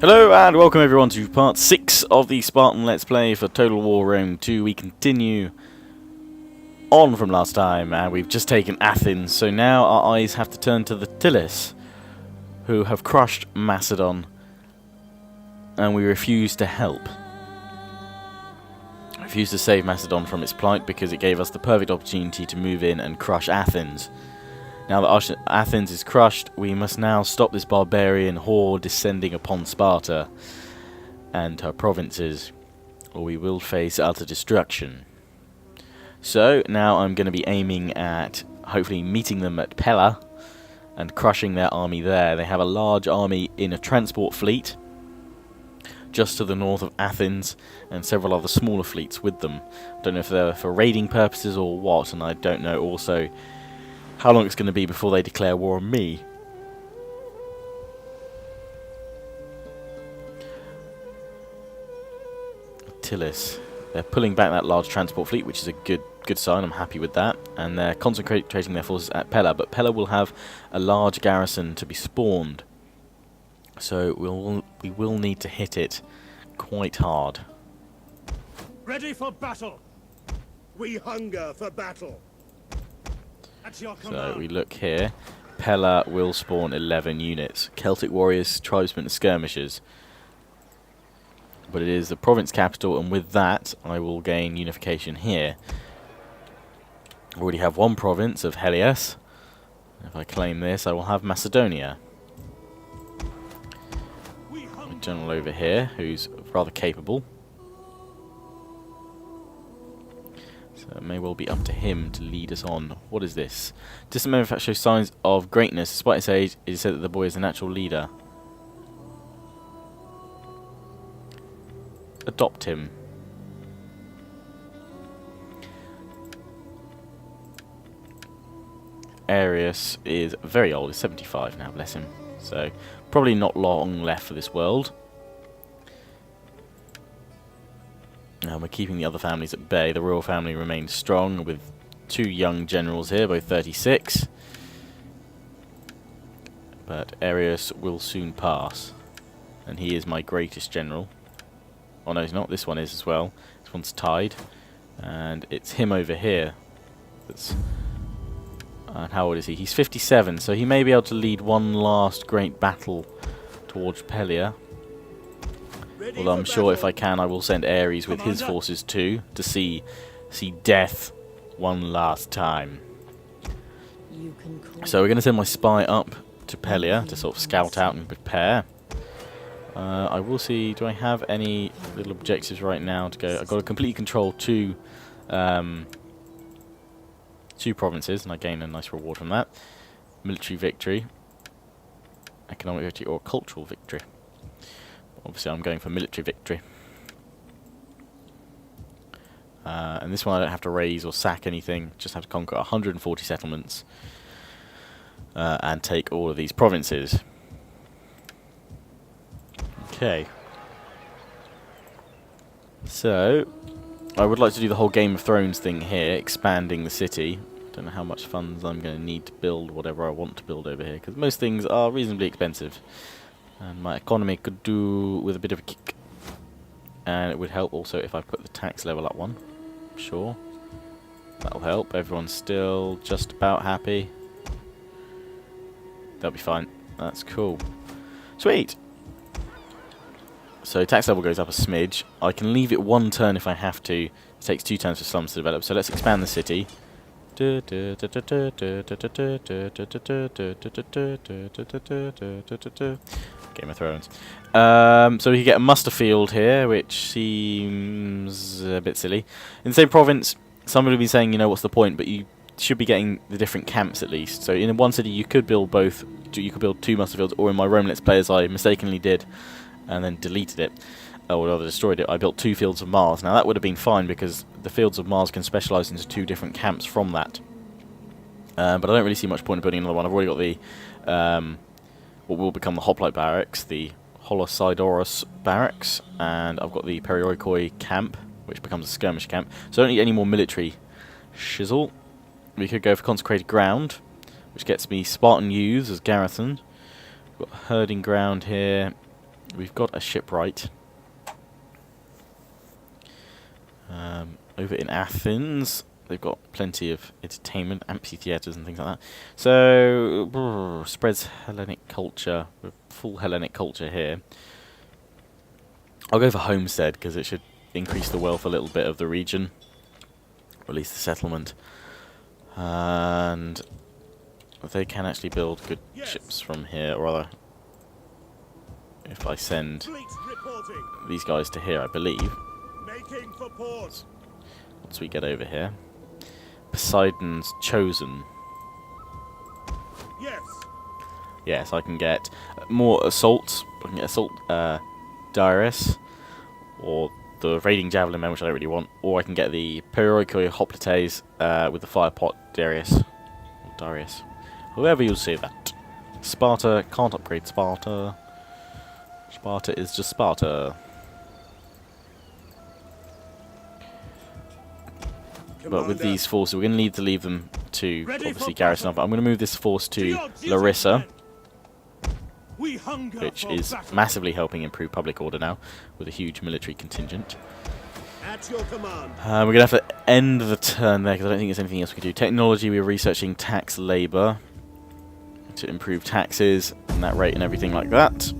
Hello and welcome everyone to part 6 of the Spartan Let's Play for Total War Rome 2. We continue on from last time and we've just taken Athens, so now our eyes have to turn to the Tillis, who have crushed Macedon and we refuse to help. We refuse to save Macedon from its plight because it gave us the perfect opportunity to move in and crush Athens. Now that Athens is crushed, we must now stop this barbarian horde descending upon Sparta and her provinces, or we will face utter destruction. So now I'm going to be aiming at hopefully meeting them at Pella and crushing their army there. They have a large army in a transport fleet just to the north of Athens and several other smaller fleets with them. I don't know if they're for raiding purposes or what, and I don't know also how long it's going to be before they declare war on me. Tillis. They're pulling back that large transport fleet, which is a good sign. I'm happy with that. And they're concentrating their forces at Pella. But Pella will have a large garrison to be spawned. So we will need to hit it quite hard. Ready for battle! We hunger for battle! So we look here. Pella will spawn 11 units. Celtic warriors, tribesmen and skirmishers. But it is the province capital, and with that I will gain unification here. I already have one province of Helios. If I claim this, I will have Macedonia. A general over here who's rather capable. So it may well be up to him to lead us on. What is this? Distant manufacturer shows signs of greatness. Despite his age, it is said that the boy is a natural leader. Adopt him. Arius is very old. He's 75 now, bless him. So probably not long left for this world. And we're keeping the other families at bay. The royal family remains strong with two young generals here, both 36. But Arius will soon pass. And he is my greatest general. Oh no, he's not. This one is as well. This one's tied. And it's him over here. That's. And how old is he? He's 57, so he may be able to lead one last great battle towards Pella. Although I'm sure if I can, I will send Ares with his forces too, to see death one last time. So we're going to send my spy up to Pella to sort of scout out and prepare. I will see, do I have any little objectives right now to go? I've got to completely control two provinces, and I gain a nice reward from that. Military victory, economic victory, or cultural victory. Obviously I'm going for military victory. And this one I don't have to raise or sack anything, just have to conquer 140 settlements and take all of these provinces. Okay. So, I would like to do the whole Game of Thrones thing here, expanding the city. Don't know how much funds I'm going to need to build whatever I want to build over here, because most things are reasonably expensive. And my economy could do with a bit of a kick. And it would help also if I put the tax level up one. Sure. That'll help. Everyone's still just about happy. That'll be fine. That's cool. Sweet! So tax level goes up a smidge. I can leave it one turn if I have to. It takes 2 turns for slums to develop. So let's expand the city. Game of Thrones. So we can get a muster field here, which seems a bit silly. In the same province, somebody will be saying, you know, what's the point? But you should be getting the different camps at least. So in one city, you could build both. You could build 2 muster fields, or in my Rome Let's Play, as I mistakenly did, and then deleted it, or rather destroyed it. I built 2 fields of Mars. Now that would have been fine because the fields of Mars can specialise into 2 different camps from that. But I don't really see much point in building another one. I've already got the what will become the Hoplite Barracks, the Holosidorus Barracks, and I've got the Perioikoi Camp, which becomes a skirmish camp. So I don't need any more military shizzle. We could go for Consecrated Ground, which gets me Spartan youths as garrison. We've got herding ground here. We've got a shipwright. Over in Athens, they've got plenty of entertainment, amphitheatres and things like that. So, spreads Hellenic culture, full Hellenic culture here. I'll go for homestead, because it should increase the wealth a little bit of the region. Or at least the settlement. And they can actually build good ships from here, or rather, if I send these guys to here, I believe. Making for port. Once we get over here. Poseidon's chosen. Yes. Yes, I can get more assaults. I can get assault Darius, or the raiding javelin man, which I don't really want, or I can get the Peroikoi Hoplites with the fire pot Darius. Or Darius. Whoever you'll say that. Sparta can't upgrade Sparta. Sparta is just Sparta. But with these forces, we're going to need to leave them to obviously garrison up. I'm going to move this force to Larissa, which is massively helping improve public order now, with a huge military contingent. At your command. We're going to have to end the turn there, because I don't think there's anything else we can do. Technology, we're researching tax labour to improve taxes and that rate and everything like that.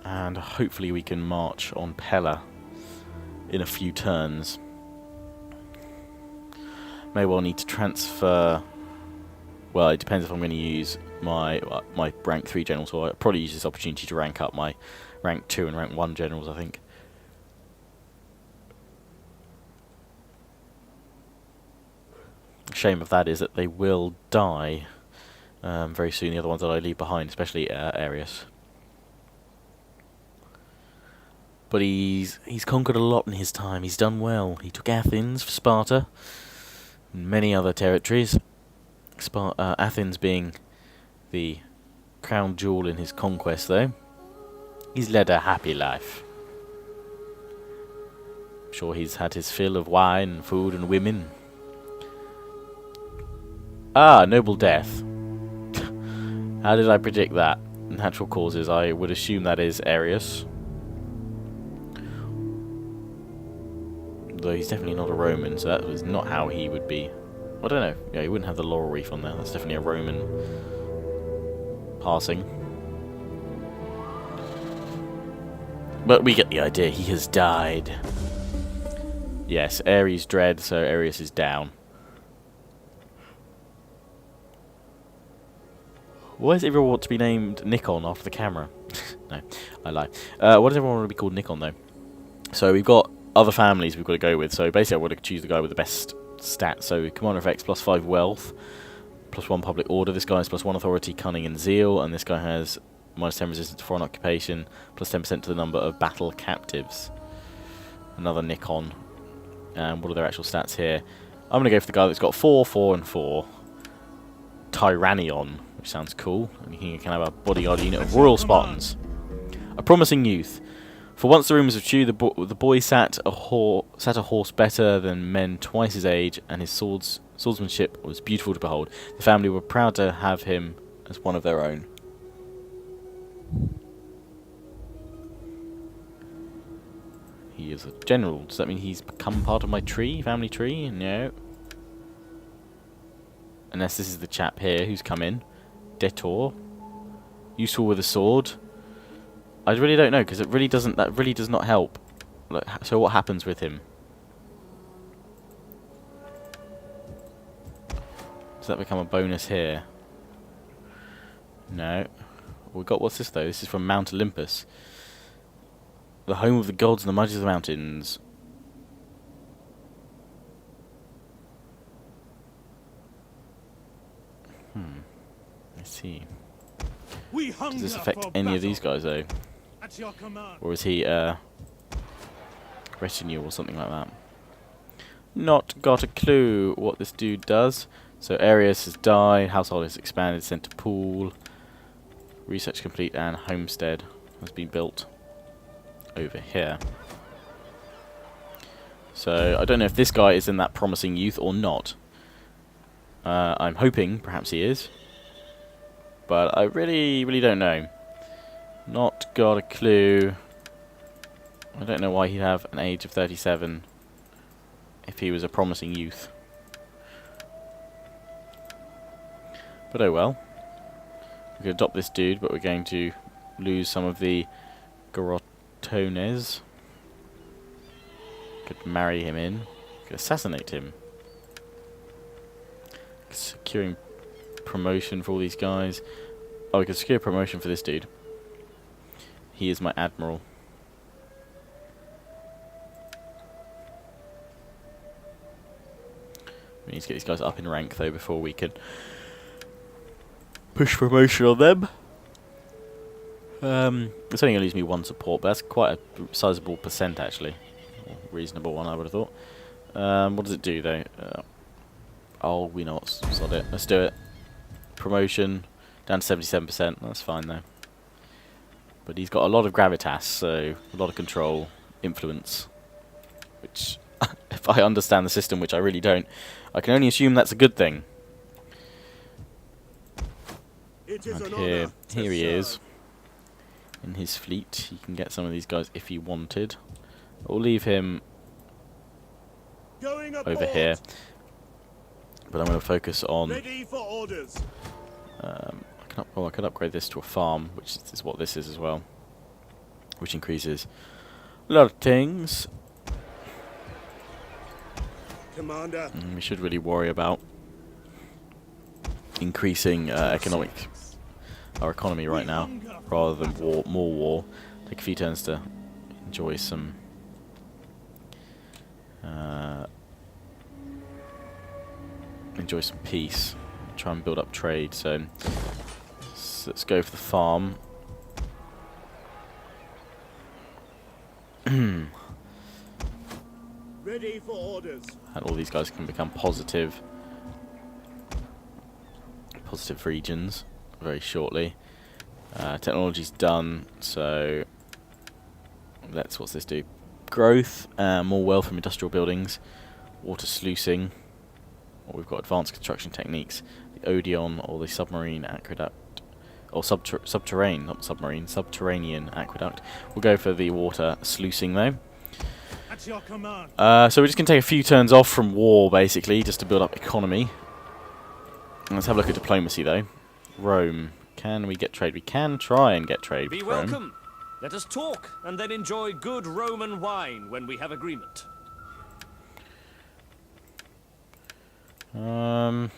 And hopefully we can march on Pella in a few turns. May well need to transfer. Well, it depends if I'm going to use my rank 3 generals, or I'll probably use this opportunity to rank up my rank 2 and rank 1 generals, I think. The shame of that is that they will die very soon, the other ones that I leave behind, especially Arius. But he's conquered a lot in his time. He's done well. He took Athens for Sparta and many other territories. Athens being the crown jewel in his conquest, though. He's led a happy life. I'm sure he's had his fill of wine and food and women. Ah, noble death. How did I predict that? Natural causes. I would assume that is Arius. Though he's definitely not a Roman, so that was not how he would be. I don't know. Yeah, he wouldn't have the laurel wreath on there. That's definitely a Roman passing. But we get the idea. He has died. Yes, Ares dread, so Arius is down. Why does everyone want to be named Nikon after the camera? No, I lie. Why does everyone want to be called Nikon, though? So we've got other families we've got to go with. So basically I want to choose the guy with the best stats. So Commander of X, +5 wealth, +1 public order. This guy has +1 authority, cunning and zeal. And this guy has -10 resistance to foreign occupation, +10% to the number of battle captives. Another Nikon. And what are their actual stats here? I'm going to go for the guy that's got 4, 4 and 4. Tyrannion, which sounds cool. And he can have a bodyguard unit of Royal Spartans. A promising youth. For once the rumors of Chew, the boy sat a horse better than men twice his age, and his swordsmanship was beautiful to behold. The family were proud to have him as one of their own. He is a general. Does that mean he's become part of my tree, family tree? No. Unless this is the chap here who's come in. Detour. Useful with a sword. I really don't know, because it really doesn't. That really does not help. Like, so what happens with him? Does that become a bonus here? No. We got, what's this though? This is from Mount Olympus, the home of the gods and the mighty of the mountains. Let's see. Does this affect any of these guys though? Or is he retinue or something like that? Not got a clue what this dude does. So Arius has died, household has expanded, sent to pool, research complete, and homestead has been built over here. So I don't know if this guy is in that promising youth or not. I'm hoping perhaps he is. But I really don't know. Not got a clue. I don't know why he'd have an age of 37 if he was a promising youth. But oh well. We could adopt this dude, but we're going to lose some of the Garotones. Could marry him in. Could assassinate him. Securing promotion for all these guys. Oh, we could secure promotion for this dude. He is my admiral. We need to get these guys up in rank though before we can push promotion on them. It's only going to lose me 1 support, but that's quite a sizable percent actually. Or reasonable one, I would have thought. What does it do though? Oh, we know what's on it. Let's do it. Promotion down to 77%. That's fine though. But he's got a lot of gravitas, so a lot of control, influence. Which, if I understand the system, which I really don't, I can only assume that's a good thing. And here he is. In his fleet, he can get some of these guys if he wanted. We'll leave him over here. But I'm going to focus on... Ready for orders. I could upgrade this to a farm, which is what this is as well. Which increases a lot of things. Commander. We should really worry about increasing our economy right now, rather than more war. Take a few turns to enjoy some peace. Try and build up trade. So let's go for the farm. Ready for orders. And all these guys can become positive regions very shortly. Technology's done, so what's this do? Growth, more wealth from industrial buildings, water sluicing. We've got advanced construction techniques, the Odeon or the submarine aqueduct, or subterranean aqueduct. We'll go for the water sluicing though. At your command. So we're just going to take a few turns off from war basically, just to build up economy. Let's have a look at diplomacy though. Rome. Can we get trade? We can try and get trade with Be Rome. welcome. Let us talk and then enjoy good Roman wine when we have agreement. I'll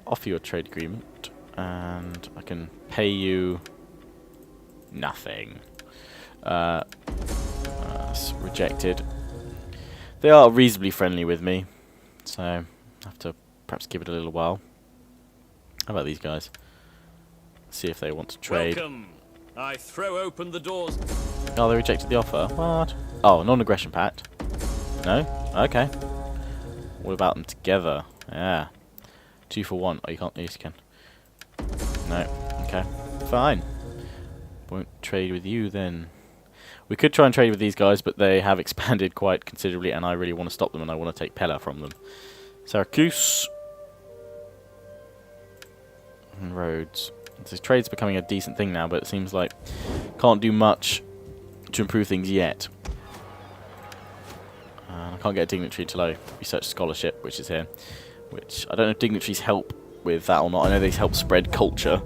offer you a trade agreement, and I can pay you nothing. That's rejected. They are reasonably friendly with me, so I have to perhaps give it a little while. How about these guys? See if they want to trade. Welcome. I throw open the doors. Oh, they rejected the offer. What? Oh, non-aggression pact. No? Okay. What about them together? Yeah. 2 for 1. Oh, you can't. Yes, you can. No. Okay. Fine. Won't trade with you then. We could try and trade with these guys, but they have expanded quite considerably, and I really want to stop them, and I want to take Pella from them. Syracuse. And Rhodes. This trade's becoming a decent thing now, but it seems like can't do much to improve things yet. I can't get a dignitary until I research scholarship, which is here. Which, I don't know if dignitaries help with that or not. I know they help spread culture.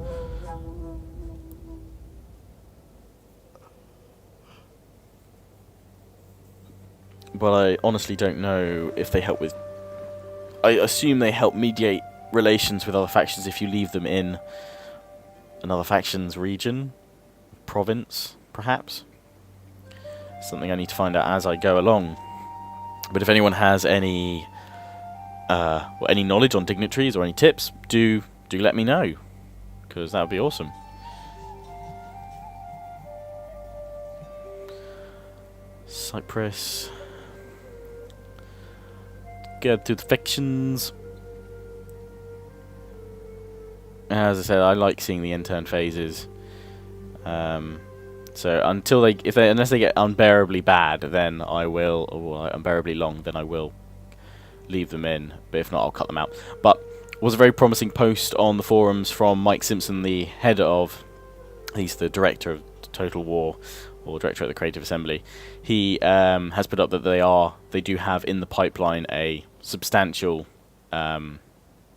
But I honestly don't know if they help with... I assume they help mediate relations with other factions if you leave them in another faction's region, province, perhaps. Something I need to find out as I go along. But if anyone has any knowledge on dignitaries or any tips, do let me know, because that would be awesome. Cyprus. Get to the factions. As I said, I like seeing the end turn phases. So until unless they get unbearably bad, then I will, or unbearably long, then I will leave them in. But if not, I'll cut them out. But was a very promising post on the forums from Mike Simpson, the head of, he's the director of Total War, or director at the Creative Assembly. He has put up that they do have in the pipeline a substantial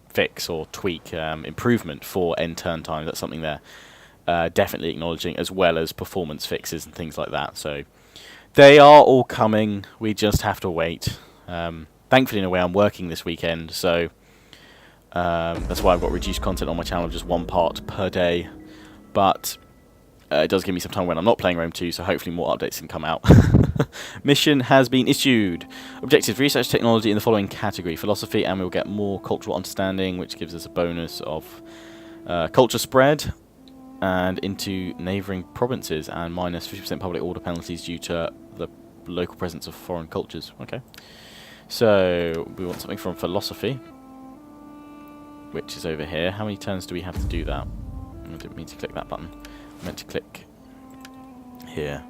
fix or tweak improvement for end turn time. That's something they're definitely acknowledging, as well as performance fixes and things like that. So they are all coming. We just have to wait. Thankfully, in a way, I'm working this weekend, so that's why I've got reduced content on my channel, just one part per day. But it does give me some time when I'm not playing Rome 2, so hopefully more updates can come out. Mission has been issued. Objective: research technology in the following category: philosophy, and we'll get more cultural understanding, which gives us a bonus of culture spread and into neighbouring provinces, and minus 50% public order penalties due to the local presence of foreign cultures. Okay. So we want something from philosophy, which is over here. How many turns do we have to do that? I didn't mean to click that button. I meant to click here.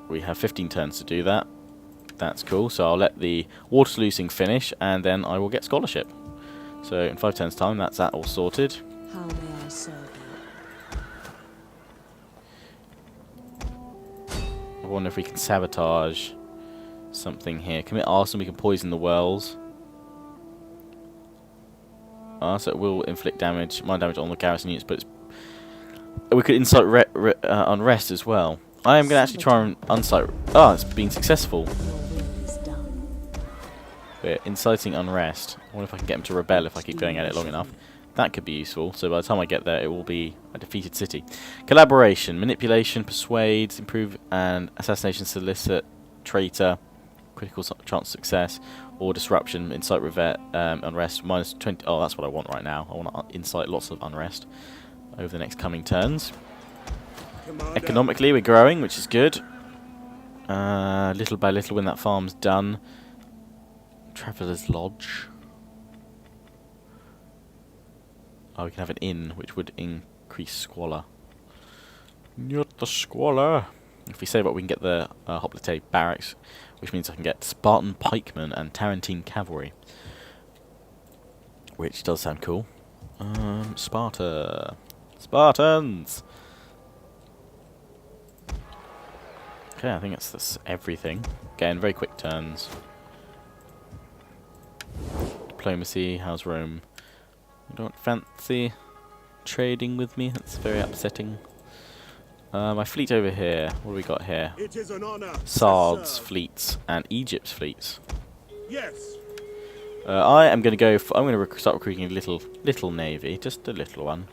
We have 15 turns to do that. That's cool. So I'll let the water sluicing finish, and then I will get scholarship. So in 5 turns time, that's that all sorted. How may I serve you? I wonder if we can sabotage something here. Commit arson, we can poison the wells. So it will inflict damage, minor damage on the garrison units, but we could incite unrest as well. I am going to actually try and incite... Oh, it's been successful. Your will is done. We're inciting unrest. I wonder if I can get them to rebel if I keep going at it long enough. That could be useful. So by the time I get there, it will be a defeated city. Collaboration, manipulation, persuades, improve, and assassination, solicit, traitor, critical chance of success, or disruption, incite unrest, minus 20. Oh, that's what I want right now. I want to incite lots of unrest over the next coming turns. Commander. Economically, we're growing, which is good. Little by little, when that farm's done. Traveller's Lodge. Oh, we can have an inn, which would increase squalor. Not the squalor. If we save up, we can get the Hoplite barracks, which means I can get Spartan pikemen and Tarentine cavalry, which does sound cool. Sparta. Spartans! Okay, I think that's everything. Again, very quick turns. Diplomacy, how's Rome? I don't fancy trading with me, that's very upsetting. My fleet over here, what do we got here? It is an honor. Sard's sir. fleets and Egypt's fleets. Yes. I am going to go for, I'm going to start recruiting a little navy, just a little one.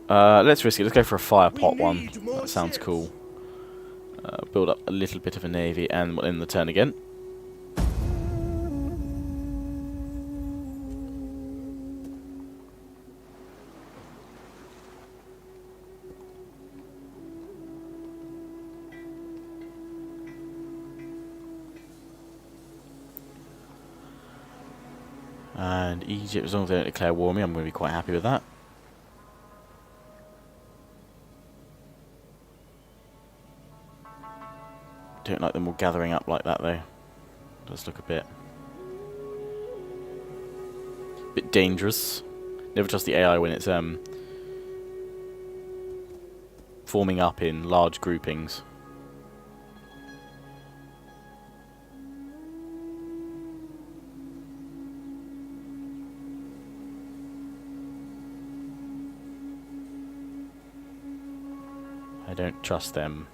Let's risk it. Let's go for a fire pot one. That sounds cool. Build up a little bit of a navy, and we'll end the turn again. And Egypt, as long as they don't declare war on me, I'm going to be quite happy with that. Don't like them all gathering up like that though. Does look a bit dangerous. Never trust the AI when it's forming up in large groupings. I don't trust them.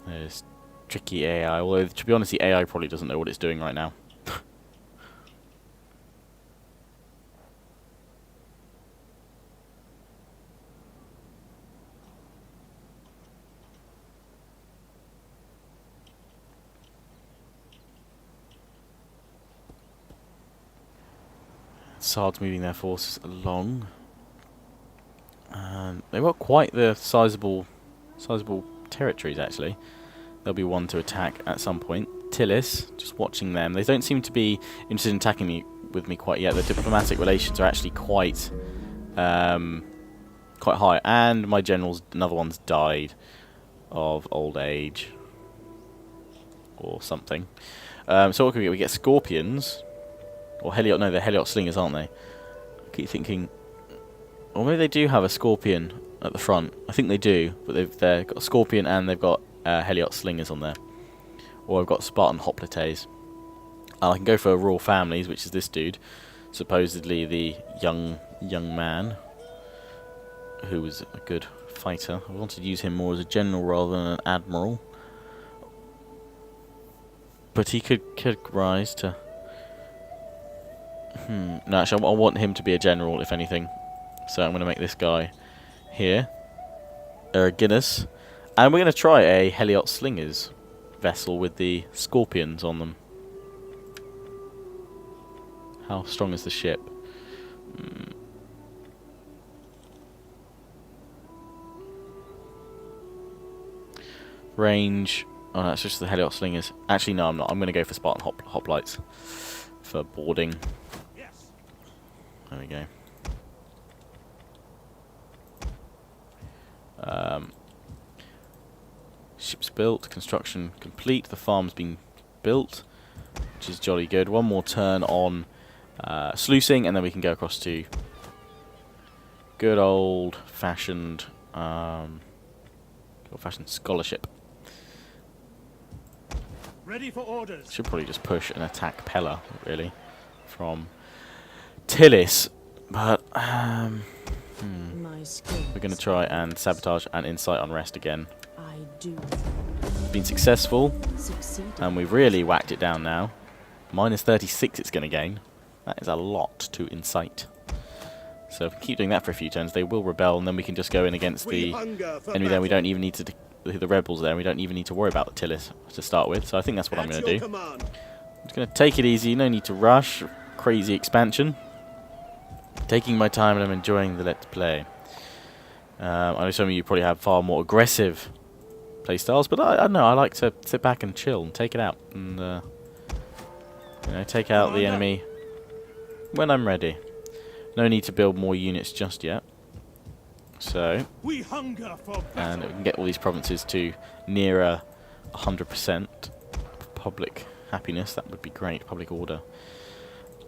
There's tricky AI, although to be honest the AI probably doesn't know what it's doing right now. Sard's moving their forces along. They've got quite the sizable territories actually. There'll be one to attack at some point. Tillis, just watching them. They don't seem to be interested in attacking me with me quite yet. The diplomatic relations are actually quite quite high. And my general's, another one's died of old age. Or something. So what can we get? We get scorpions. Or Heliot, no, they're Heliot slingers, aren't they? I keep thinking... Or maybe they do have a scorpion at the front. I think they do, but they've got a scorpion and they've got Heliot slingers on there. Or I've got Spartan hoplites. I can go for royal families, which is this dude. Supposedly the young man who was a good fighter. I wanted to use him more as a general rather than an admiral. But he could rise to... No, actually, I want him to be a general, if anything. So I'm going to make this guy here Guinness. And we're going to try a Heliot slingers vessel with the scorpions on them. How strong is the ship? Range. Oh, no, it's just the Heliot slingers. Actually, no, I'm not. I'm going to go for Spartan hoplites for boarding. Yes. There we go. Ship's built. Construction complete. The farm's been built, which is jolly good. One more turn on sluicing, and then we can go across to good old-fashioned scholarship. Ready for orders. Should probably just push and attack Pella, really, from Tillis. But My skills. we're going to try and sabotage and incite unrest again. I do. Been successful, Succeed. and we've really whacked it down now. Minus 36 it's going to gain. That is a lot to incite. So if we keep doing that for a few turns, they will rebel, and then we can just go in against the enemy there. We don't even need to... the rebels there, we don't even need to worry about the Tillis to start with. So I think that's what I'm going to do. I'm just going to take it easy, no need to rush. Crazy expansion. Taking my time and I'm enjoying the let's play. I know some of you probably have far more aggressive playstyles, but I don't know, I like to sit back and chill and take it out. And you know, take out the enemy when I'm ready. No need to build more units just yet. So, we hunger for and we can get all these provinces to nearer 100% public happiness. That would be great. Public order.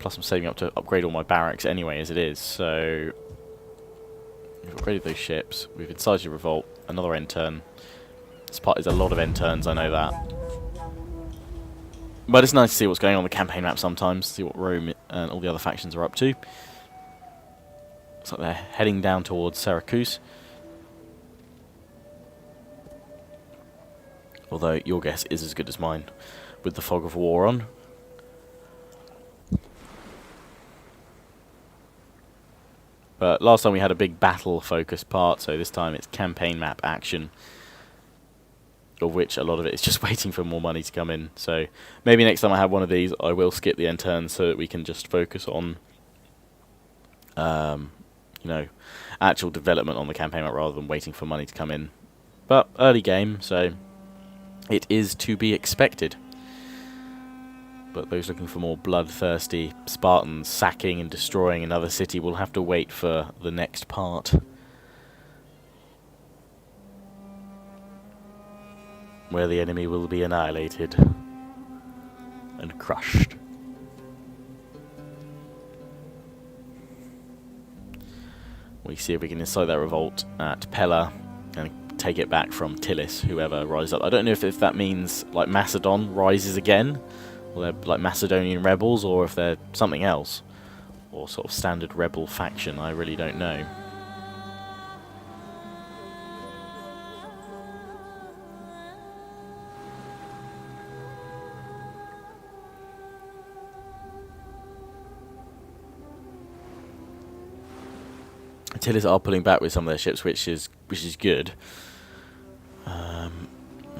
Plus, I'm saving up to upgrade all my barracks anyway, as it is. So, we've upgraded those ships. We've incited a revolt. Another end turn. This part is a lot of end turns. I know that. But it's nice to see what's going on the campaign map sometimes. See what Rome and all the other factions are up to. Looks like they're heading down towards Syracuse. Although your guess is as good as mine with the fog of war on. But last time we had a big battle focused part, so this time it's campaign map action, of which a lot of it is just waiting for more money to come in. So maybe next time I have one of these, I will skip the end turns so that we can just focus on you know, actual development on the campaign map rather than waiting for money to come in. But early game, so it is to be expected. But those looking for more bloodthirsty Spartans sacking and destroying another city will have to wait for the next part. Where the enemy will be annihilated and crushed. We see if we can incite that revolt at Pella and take it back from Tillis, whoever rises up. I don't know if that means like Macedon rises again, or they're like Macedonian rebels, or if they're something else, or sort of standard rebel faction. I really don't know. Tillis are pulling back with some of their ships, which is good. And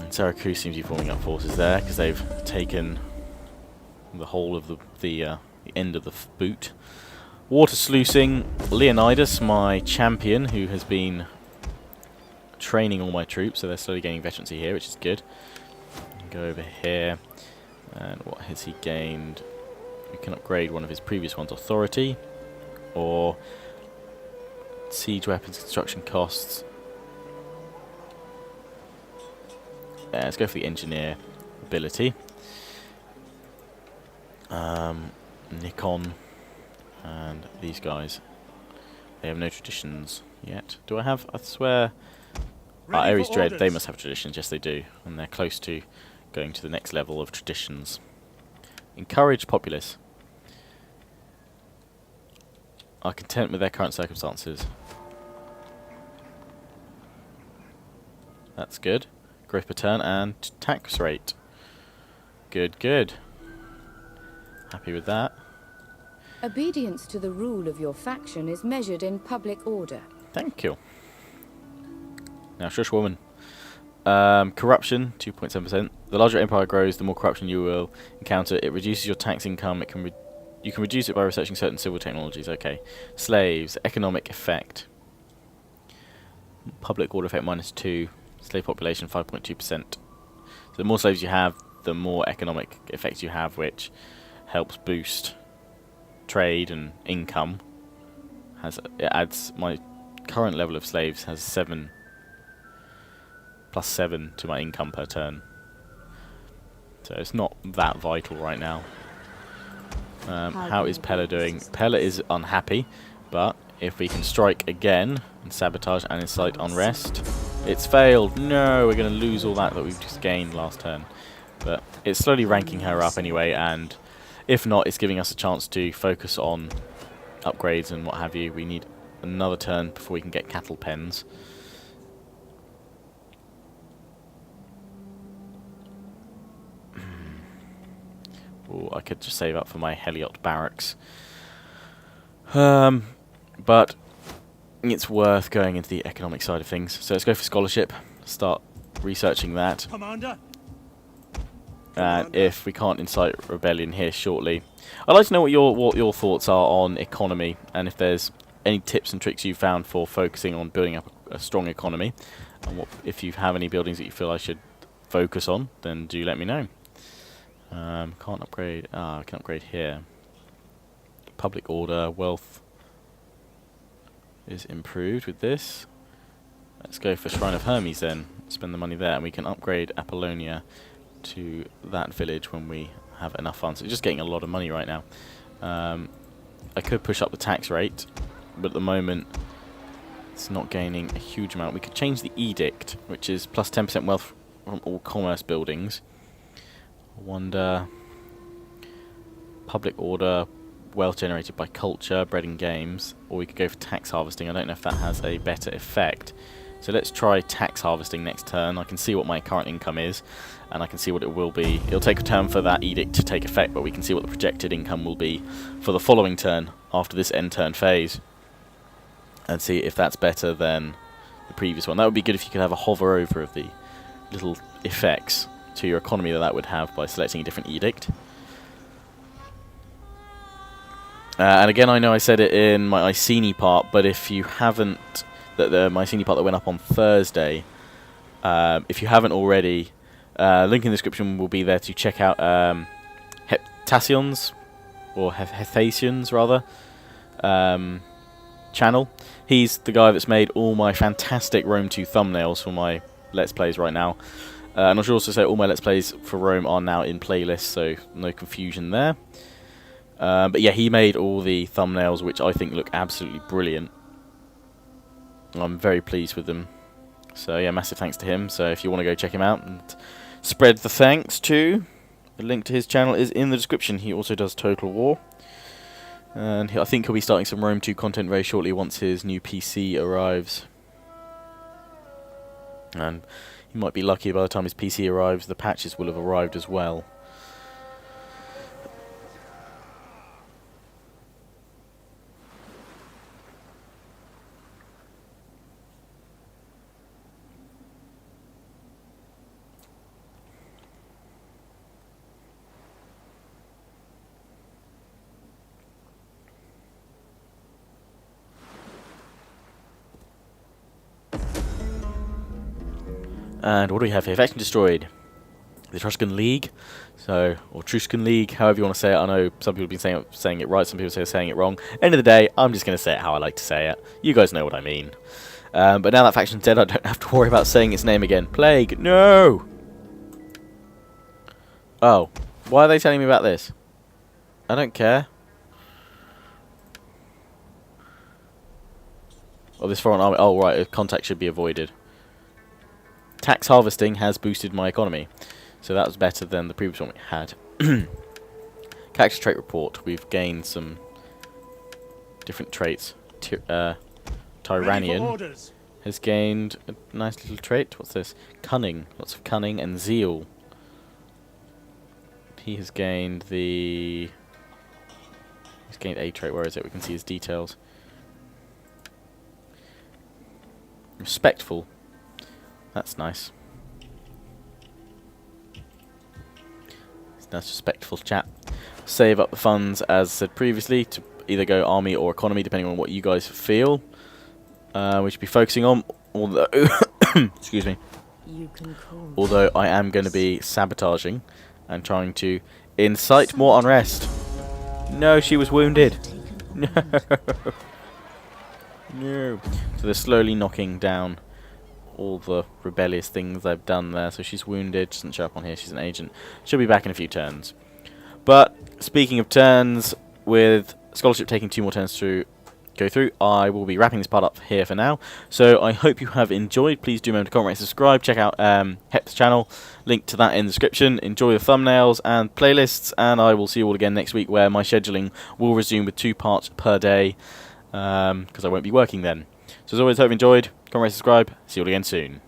Syracuse seems to be forming up forces there because they've taken the whole of the end of the boot. Water sluicing. Leonidas, my champion, who has been training all my troops, so they're slowly gaining veterancy here, which is good. Go over here, and what has he gained? We can upgrade one of his previous ones, authority, or siege weapons, construction costs. Yeah, let's go for the engineer ability. Nikon and these guys. They have no traditions yet. Do I have? I swear. Ready Ares for Dread, they orders. must have traditions. Yes, they do. And they're close to going to the next level of traditions. Encourage populace. Are content with their current circumstances. That's good. Growth per turn and tax rate. Good, good. Happy with that. Obedience to the rule of your faction is measured in public order. Thank you. Now, shush woman. Corruption, 2.7%. The larger empire grows, the more corruption you will encounter. It reduces your tax income. You can reduce it by researching certain civil technologies. Okay. Slaves, economic effect. Public order effect -2. Slave population 5.2%. So the more slaves you have, the more economic effect you have, which helps boost trade and income. It adds my current level of slaves has 7 +7 to my income per turn. So it's not that vital right now. How is Pella doing? Pella is unhappy, but if we can strike again and sabotage and incite unrest, it's failed. No, we're going to lose all that we've just gained last turn. But it's slowly ranking her up anyway, and if not, it's giving us a chance to focus on upgrades and what have you. We need another turn before we can get cattle pens. Ooh, I could just save up for my Heliot barracks. But it's worth going into the economic side of things. So let's go for scholarship. Start researching that. Commander. And if we can't incite rebellion here shortly, I'd like to know what your thoughts are on economy, and if there's any tips and tricks you found for focusing on building up a strong economy, and if you have any buildings that you feel I should focus on, then do let me know. Can't upgrade. I can upgrade here. Public order, wealth is improved with this. Let's go for Shrine of Hermes then. Spend the money there, and we can upgrade Apollonia to that village when we have enough funds. It's just getting a lot of money right now. I could push up the tax rate, but at the moment it's not gaining a huge amount. We could change the edict, which is plus 10% wealth from all commerce buildings. I wonder, public order, wealth generated by culture, bread and games, or we could go for tax harvesting. I don't know if that has a better effect. So let's try tax harvesting next turn. I can see what my current income is, and I can see what it will be. It'll take a turn for that edict to take effect, but we can see what the projected income will be for the following turn after this end turn phase, and see if that's better than the previous one. That would be good if you could have a hover over of the little effects to your economy that would have by selecting a different edict. And again, I know I said it in my Iceni part, but if you haven't, the Iceni part that went up on Thursday, if you haven't already, link in the description will be there to check out Heptations, or Hephations rather, channel. He's the guy that's made all my fantastic Rome 2 thumbnails for my Let's Plays right now. And I should also say all my Let's Plays for Rome are now in playlists, so no confusion there. But yeah, he made all the thumbnails, which I think look absolutely brilliant. I'm very pleased with them. So yeah, massive thanks to him. So if you want to go check him out and spread the thanks too, the link to his channel is in the description. He also does Total War. And I think he'll be starting some Rome 2 content very shortly once his new PC arrives. And he might be lucky by the time his PC arrives, the patches will have arrived as well. And what do we have here? Faction destroyed. the Etruscan League, so, or Etruscan League, however you want to say it. I know some people have been saying it right, some people say saying it wrong. End of the day, I'm just going to say it how I like to say it. You guys know what I mean. But now that faction's dead, I don't have to worry about saying its name again. Plague, no! Oh, why are they telling me about this? I don't care. Oh, this foreign army. Oh, right, contact should be avoided. Tax harvesting has boosted my economy. So that was better than the previous one we had. Character trait report. We've gained some different traits. Tyrannian has gained a nice little trait. What's this? Cunning. Lots of cunning and zeal. He has gained the... He's gained a trait. Where is it? We can see his details. Respectful. That's nice. That's respectful chap. Save up the funds, as said previously, to either go army or economy, depending on what you guys feel. We should be focusing on, although excuse me. You can call. Although I am going to be sabotaging and trying to incite more unrest. No, she was wounded. No. No. So they're slowly knocking down all the rebellious things I've done there. So she's wounded, doesn't show up on here, she's an agent. She'll be back in a few turns. But speaking of turns, with scholarship taking 2 more turns to go through, I will be wrapping this part up here for now. So I hope you have enjoyed. Please do remember to comment, rate, subscribe. Check out Hep's channel, link to that in the description. Enjoy the thumbnails and playlists, and I will see you all again next week, where my scheduling will resume with 2 parts per day, because I won't be working then. So as always, hope you enjoyed. Comment, rate, subscribe. See you all again soon.